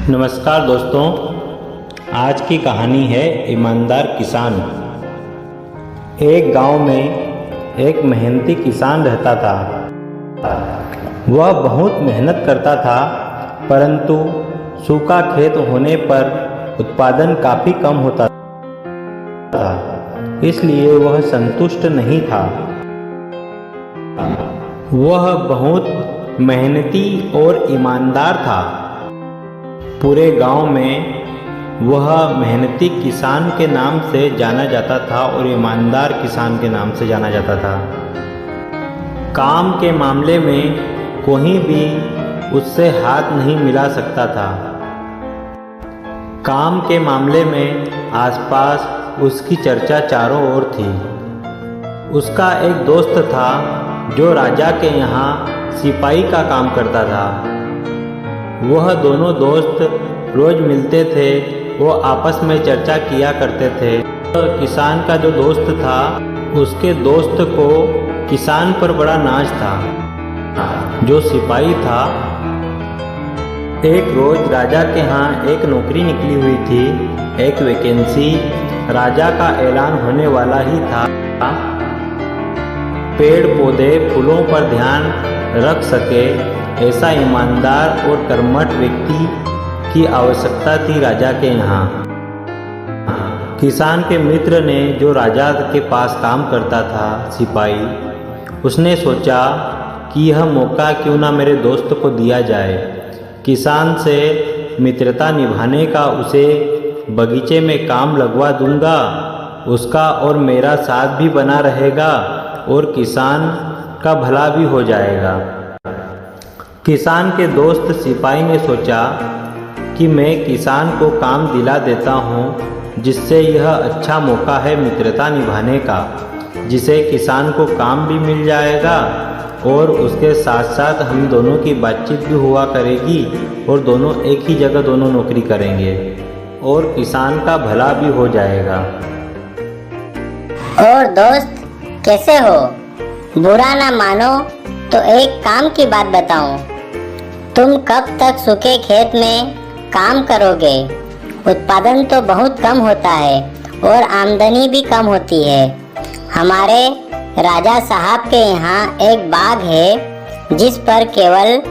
नमस्कार दोस्तों, आज की कहानी है ईमानदार किसान। एक गांव में एक मेहनती किसान रहता था। वह बहुत मेहनत करता था, परंतु सूखा खेत होने पर उत्पादन काफ़ी कम होता था, इसलिए वह संतुष्ट नहीं था। वह बहुत मेहनती और ईमानदार था। पूरे गांव में वह मेहनती किसान के नाम से जाना जाता था और ईमानदार किसान के नाम से जाना जाता था। काम के मामले में कोई भी उससे हाथ नहीं मिला सकता था। काम के मामले में आसपास उसकी चर्चा चारों ओर थी। उसका एक दोस्त था जो राजा के यहाँ सिपाही का काम करता था। वह दोनों दोस्त रोज मिलते थे। वो आपस में चर्चा किया करते थे। किसान का जो दोस्त था, उसके दोस्त को किसान पर बड़ा नाज था। जो सिपाही था, एक रोज राजा के यहाँ एक नौकरी निकली हुई थी, एक वैकेंसी। राजा का ऐलान होने वाला ही था। पेड़ पौधे फूलों पर ध्यान रख सके ऐसा ईमानदार और कर्मठ व्यक्ति की आवश्यकता थी राजा के यहाँ। किसान के मित्र ने, जो राजा के पास काम करता था, सिपाही, उसने सोचा कि यह मौका क्यों ना मेरे दोस्त को दिया जाए। किसान से मित्रता निभाने का उसे बगीचे में काम लगवा दूंगा। उसका और मेरा साथ भी बना रहेगा और किसान का भला भी हो जाएगा। किसान के दोस्त सिपाही ने सोचा कि मैं किसान को काम दिला देता हूँ, जिससे यह अच्छा मौका है मित्रता निभाने का, जिसे किसान को काम भी मिल जाएगा और उसके साथ साथ हम दोनों की बातचीत भी हुआ करेगी और दोनों एक ही जगह दोनों नौकरी करेंगे और किसान का भला भी हो जाएगा। और दोस्त, कैसे हो? बुरा ना मानो तो एक काम की बात बताऊं। तुम कब तक सूखे खेत में काम करोगे? उत्पादन तो बहुत कम होता है और आमदनी भी कम होती है। हमारे राजा साहब के यहाँ एक बाग है, जिस पर केवल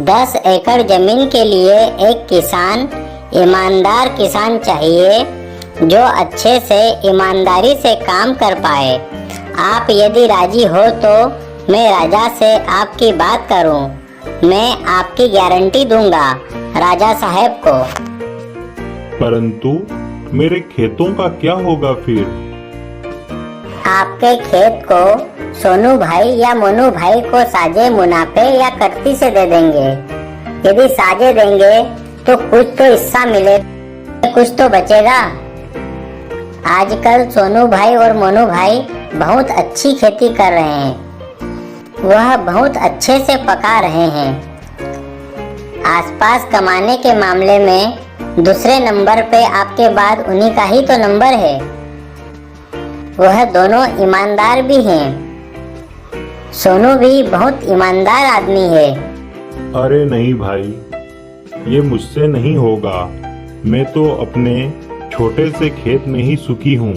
10 एकड़ जमीन के लिए एक किसान, ईमानदार किसान चाहिए, जो अच्छे से ईमानदारी से काम कर पाए। आप यदि राजी हो तो मैं राजा से आपकी बात करूं। मैं आपकी गारंटी दूंगा राजा साहब को। परंतु मेरे खेतों का क्या होगा फिर? आपके खेत को सोनू भाई या मोनू भाई को साजे मुनाफे या कट्टी से दे देंगे। यदि साजे देंगे तो कुछ तो हिस्सा मिले, कुछ तो बचेगा। आजकल सोनू भाई और मोनू भाई बहुत अच्छी खेती कर रहे हैं। वह बहुत अच्छे से पका रहे हैं। आसपास कमाने के मामले में दूसरे नंबर पे आपके बाद उन्हीं का ही तो नंबर है। वह दोनों ईमानदार भी हैं। सोनू भी बहुत ईमानदार आदमी है। अरे नहीं भाई, ये मुझसे नहीं होगा। मैं तो अपने छोटे से खेत में ही सुखी हूँ।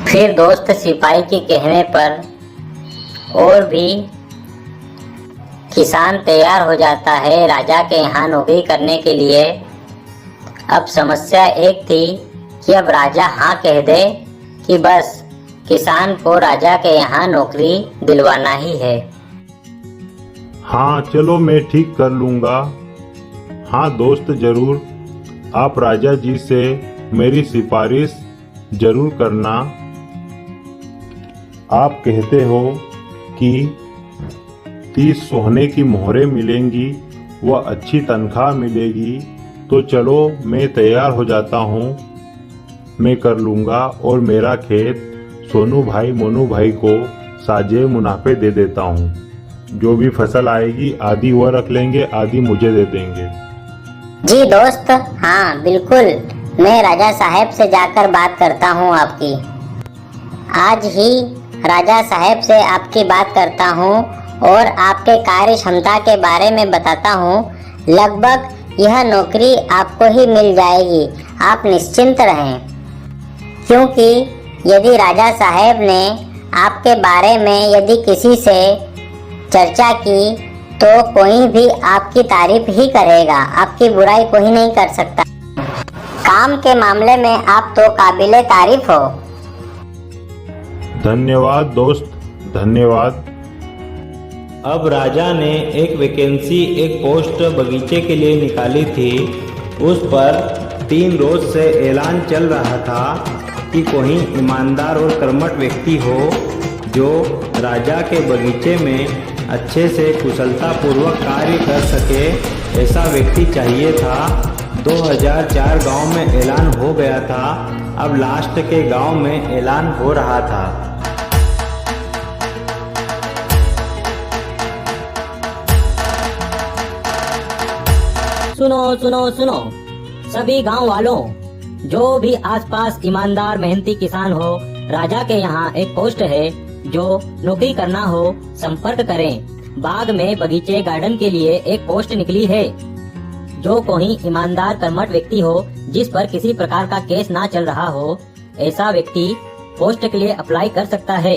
फिर दोस्त सिपाही के कहने पर और भी किसान तैयार हो जाता है राजा के यहाँ नौकरी करने के लिए। अब समस्या एक थी कि अब राजा हाँ कह दे कि बस किसान को राजा के यहाँ नौकरी दिलवाना ही है। हाँ चलो, मैं ठीक कर लूँगा। हाँ दोस्त, जरूर। आप राजा जी से मेरी सिफारिश जरूर करना। आप कहते हो कि 30 सोने की मोहरें मिलेंगी, वह अच्छी तनख्वाह मिलेगी, तो चलो मैं तैयार हो जाता हूँ। मैं कर लूँगा और मेरा खेत सोनू भाई मोनू भाई को साजे मुनाफे दे देता हूँ। जो भी फसल आएगी आधी वह रख लेंगे, आधी मुझे दे देंगे। जी दोस्त, हाँ बिल्कुल। मैं राजा साहब से जाकर बात करता हूँ आपकी। आज ही राजा साहब से आपकी बात करता हूँ और आपके कार्य क्षमता के बारे में बताता हूँ। लगभग यह नौकरी आपको ही मिल जाएगी, आप निश्चिंत रहें। क्योंकि यदि राजा साहेब ने आपके बारे में यदि किसी से चर्चा की तो कोई भी आपकी तारीफ ही करेगा, आपकी बुराई कोई नहीं कर सकता। काम के मामले में आप तो काबिले तारीफ हो। धन्यवाद दोस्त, धन्यवाद। अब राजा ने एक वैकेंसी, एक पोस्ट बगीचे के लिए निकाली थी। उस पर 3 रोज से ऐलान चल रहा था कि कोई ईमानदार और कर्मठ व्यक्ति हो जो राजा के बगीचे में अच्छे से कुशलतापूर्वक कार्य कर सके, ऐसा व्यक्ति चाहिए था। 2004 गांव में ऐलान हो गया था, अब लास्ट के गांव में ऐलान हो रहा था। सुनो सुनो सुनो सभी गांव वालों, जो भी आसपास ईमानदार मेहनती किसान हो, राजा के यहाँ एक पोस्ट है। जो नौकरी करना हो संपर्क करें। बाग में बगीचे गार्डन के लिए एक पोस्ट निकली है। जो कोई ईमानदार कर्मठ व्यक्ति हो जिस पर किसी प्रकार का केस ना चल रहा हो, ऐसा व्यक्ति पोस्ट के लिए अप्लाई कर सकता है।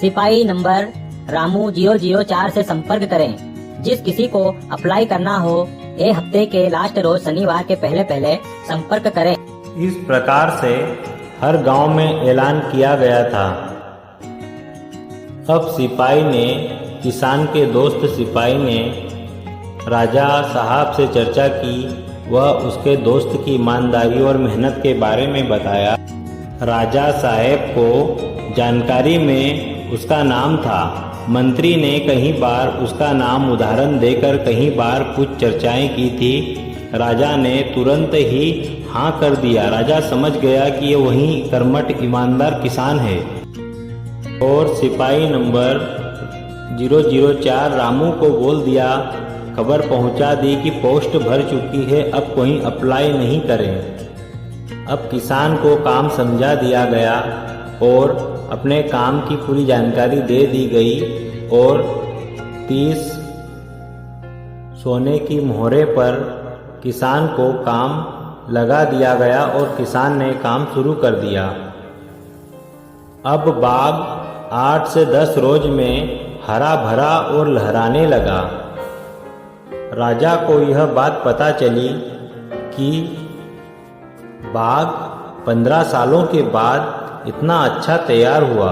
सिपाही नंबर रामू 004 से संपर्क करें। जिस किसी को अप्लाई करना हो ये हफ्ते के लास्ट रोज शनिवार के पहले संपर्क करें। इस प्रकार से हर गांव में ऐलान किया गया था। अब सिपाही ने, किसान के दोस्त सिपाही ने राजा साहब से चर्चा की। वह उसके दोस्त की ईमानदारी और मेहनत के बारे में बताया। राजा साहब को जानकारी में उसका नाम था। मंत्री ने कई बार उसका नाम उदाहरण देकर कई बार कुछ चर्चाएं की थी। राजा ने तुरंत ही हाँ कर दिया। राजा समझ गया कि ये वही कर्मठ ईमानदार किसान है और सिपाही नंबर 004 रामू को बोल दिया, खबर पहुंचा दी कि पोस्ट भर चुकी है, अब कोई अप्लाई नहीं करें। अब किसान को काम समझा दिया गया और अपने काम की पूरी जानकारी दे दी गई और 30 सोने की मोहरे पर किसान को काम लगा दिया गया और किसान ने काम शुरू कर दिया। अब बाग 8 से 10 रोज में हरा भरा और लहराने लगा। राजा को यह बात पता चली कि बाग 15 सालों के बाद इतना अच्छा तैयार हुआ,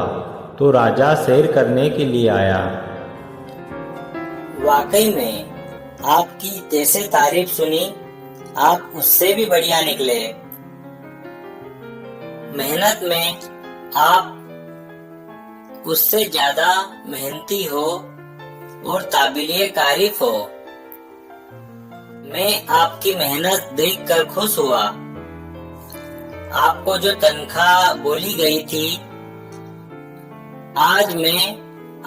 तो राजा सैर करने के लिए आया। वाकई में आपकी जैसे तारीफ सुनी, आप उससे भी बढ़िया निकले। मेहनत में आप उससे ज्यादा मेहनती हो और काबिलिए तारीफ हो। मैं आपकी मेहनत देखकर खुश हुआ। आपको जो तनख्वाह बोली गई थी, आज मैं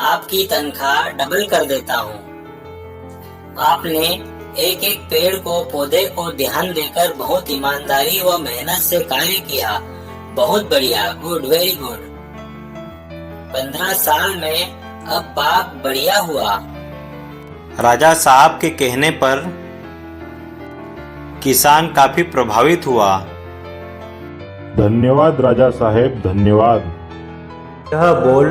आपकी तनख्वाह डबल कर देता हूँ। आपने एक एक पेड़ को, पौधे को ध्यान देकर बहुत ईमानदारी व मेहनत से कार्य किया। बहुत बढ़िया, गुड, वेरी गुड। 15 साल में अब बाग बढ़िया हुआ। राजा साहब के कहने पर किसान काफी प्रभावित हुआ। धन्यवाद राजा साहेब, धन्यवाद। यह बोल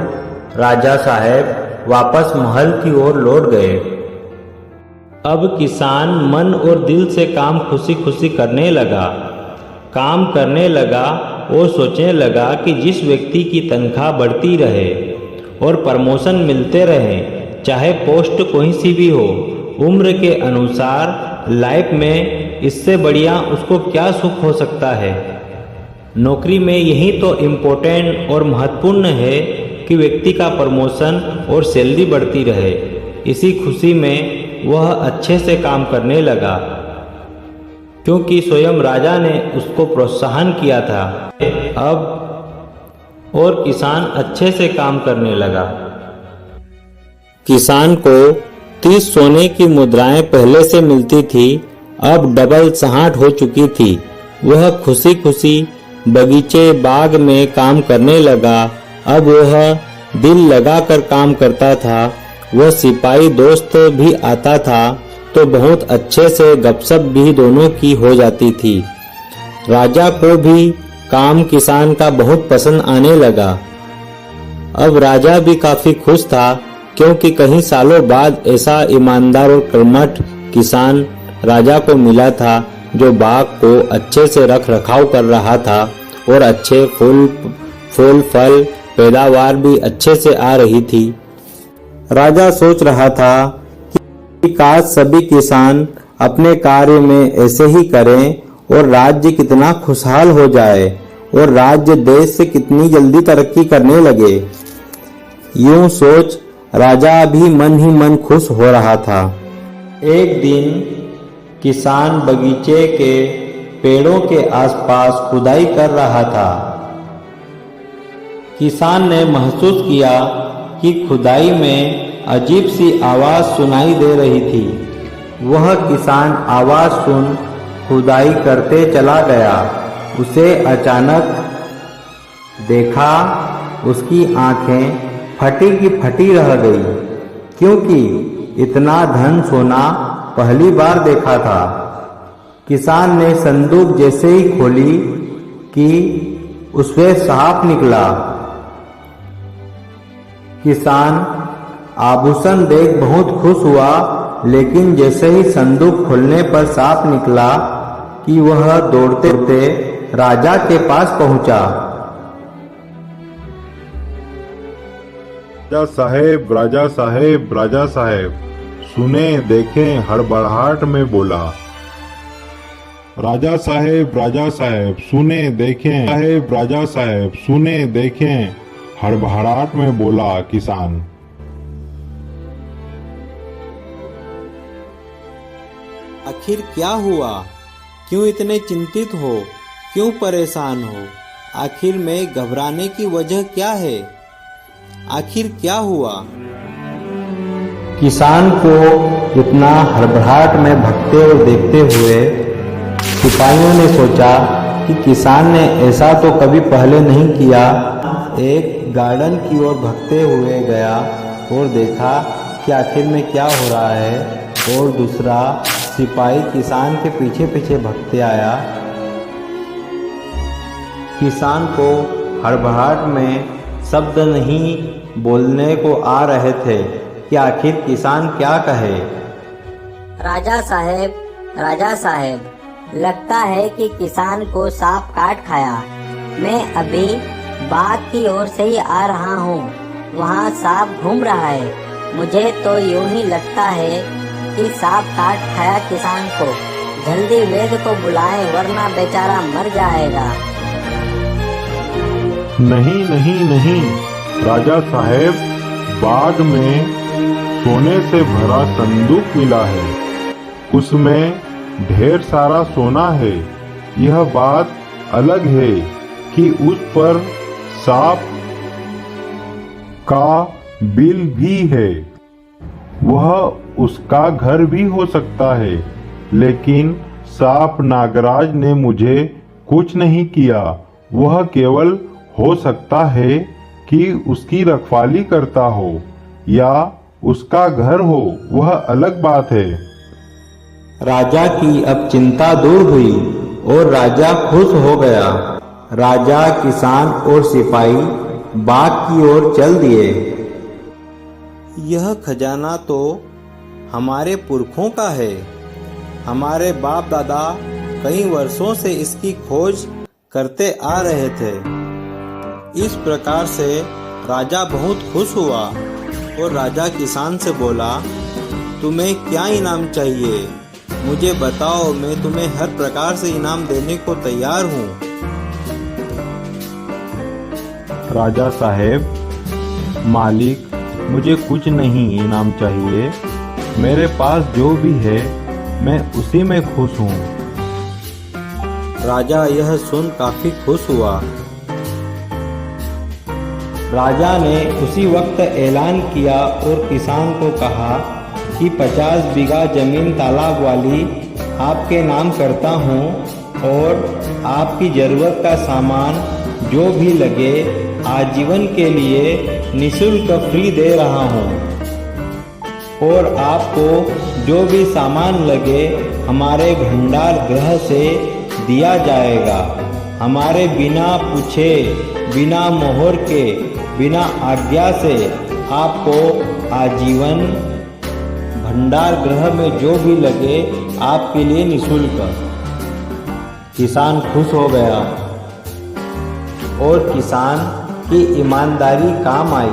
राजा साहब वापस महल की ओर लौट गए। अब किसान मन और दिल से काम खुशी खुशी करने लगा। काम करने लगा और सोचने लगा कि जिस व्यक्ति की तनख्वाह बढ़ती रहे और प्रमोशन मिलते रहे, चाहे पोस्ट कोई सी भी हो, उम्र के अनुसार लाइफ में इससे बढ़िया उसको क्या सुख हो सकता है। नौकरी में यही तो इम्पोर्टेंट और महत्वपूर्ण है कि व्यक्ति का प्रमोशन और सैलरी बढ़ती रहे। इसी खुशी में वह अच्छे से काम करने लगा, क्योंकि स्वयं राजा ने उसको प्रोत्साहन किया था। अब और किसान अच्छे से काम करने लगा। किसान को 30 सोने की मुद्राएं पहले से मिलती थी, अब डबल 60 हो चुकी थी। वह खुशी खुशी बगीचे बाग में काम करने लगा। अब वह दिल लगाकर काम करता था। वह सिपाही दोस्त भी आता था तो बहुत अच्छे से गपशप भी दोनों की हो जाती थी। राजा को भी काम किसान का बहुत पसंद आने लगा। अब राजा भी काफी खुश था, क्योंकि कई सालों बाद ऐसा ईमानदार और कर्मठ किसान राजा को मिला था, जो बाग को अच्छे से रख रखाव कर रहा था और अच्छे फूल फल पैदावार भी अच्छे से आ रही थी। राजा सोच रहा था कि काश सभी किसान अपने कार्य में ऐसे ही करें और राज्य कितना खुशहाल हो जाए और राज्य देश से कितनी जल्दी तरक्की करने लगे। यूं सोच राजा भी मन ही मन खुश हो रहा था। एक दिन किसान बगीचे के पेड़ों के आसपास खुदाई कर रहा था। किसान ने महसूस किया कि खुदाई में अजीब सी आवाज सुनाई दे रही थी। वह किसान आवाज सुन खुदाई करते चला गया। उसे अचानक देखा, उसकी आंखें फटी की फटी रह गई, क्योंकि इतना धन सोना पहली बार देखा था। किसान ने संदूक जैसे ही खोली कि उसमें सांप निकला। किसान आभूषण देख बहुत खुश हुआ, लेकिन जैसे ही संदूक खोलने पर सांप निकला कि वह दौड़ते दौड़ते राजा के पास पहुंचा। राजा साहेब, सुने देखें, हड़बड़ाहट में बोला। राजा साहेब, सुने देखें, राजा साहेब, सुने देखें, हड़बड़ाहट में बोला किसान। आखिर क्या हुआ? क्यों इतने चिंतित हो? क्यों परेशान हो? आखिर में घबराने की वजह क्या है? आखिर क्या हुआ? किसान को इतना हड़बड़ाहट में भगते हुए देखते हुए सिपाहियों ने सोचा कि किसान ने ऐसा तो कभी पहले नहीं किया। एक गार्डन की ओर भगते हुए गया और देखा कि आखिर में क्या हो रहा है, और दूसरा सिपाही किसान के पीछे पीछे भगते आया। किसान को हड़बड़ाहट में शब्द नहीं बोलने को आ रहे थे कि आखिर किसान क्या कहे। राजा साहेब, लगता है कि किसान को सांप काट खाया। मैं अभी बाग की ओर से ही आ रहा हूँ, वहाँ सांप घूम रहा है। मुझे तो यूं ही लगता है कि सांप काट खाया किसान को। जल्दी वैद्य को बुलाएं, वरना बेचारा मर जाएगा। नहीं, राजा साहेब, बाग में सोने से भरा संदूक मिला है। उसमें ढेर सारा सोना है। यह बात अलग है कि उस पर सांप का बिल भी है। वह उसका घर भी हो सकता है, लेकिन सांप नागराज ने मुझे कुछ नहीं किया। वह केवल हो सकता है कि उसकी रखवाली करता हो या उसका घर हो, वह अलग बात है। राजा की अब चिंता दूर हुई और राजा खुश हो गया। राजा, किसान और सिपाही बाग की ओर चल दिए। यह खजाना तो हमारे पुरखों का है। हमारे बाप दादा कई वर्षों से इसकी खोज करते आ रहे थे। इस प्रकार से राजा बहुत खुश हुआ और राजा किसान से बोला, तुम्हें क्या इनाम चाहिए? मुझे बताओ, मैं तुम्हें हर प्रकार से इनाम देने को तैयार हूँ। राजा साहेब, मालिक, मुझे कुछ नहीं इनाम चाहिए। मेरे पास जो भी है मैं उसी में खुश हूँ। राजा यह सुन काफी खुश हुआ। राजा ने उसी वक्त ऐलान किया और किसान को कहा कि 50 बीघा जमीन तालाब वाली आपके नाम करता हूँ और आपकी जरूरत का सामान जो भी लगे आजीवन के लिए निःशुल्क फ्री दे रहा हूँ। और आपको जो भी सामान लगे हमारे भंडार गृह से दिया जाएगा। हमारे बिना पूछे, बिना मोहर के, बिना आज्ञा से आपको आजीवन भंडार गृह में जो भी लगे आपके लिए निःशुल्क। किसान खुश हो गया और किसान की ईमानदारी काम आई।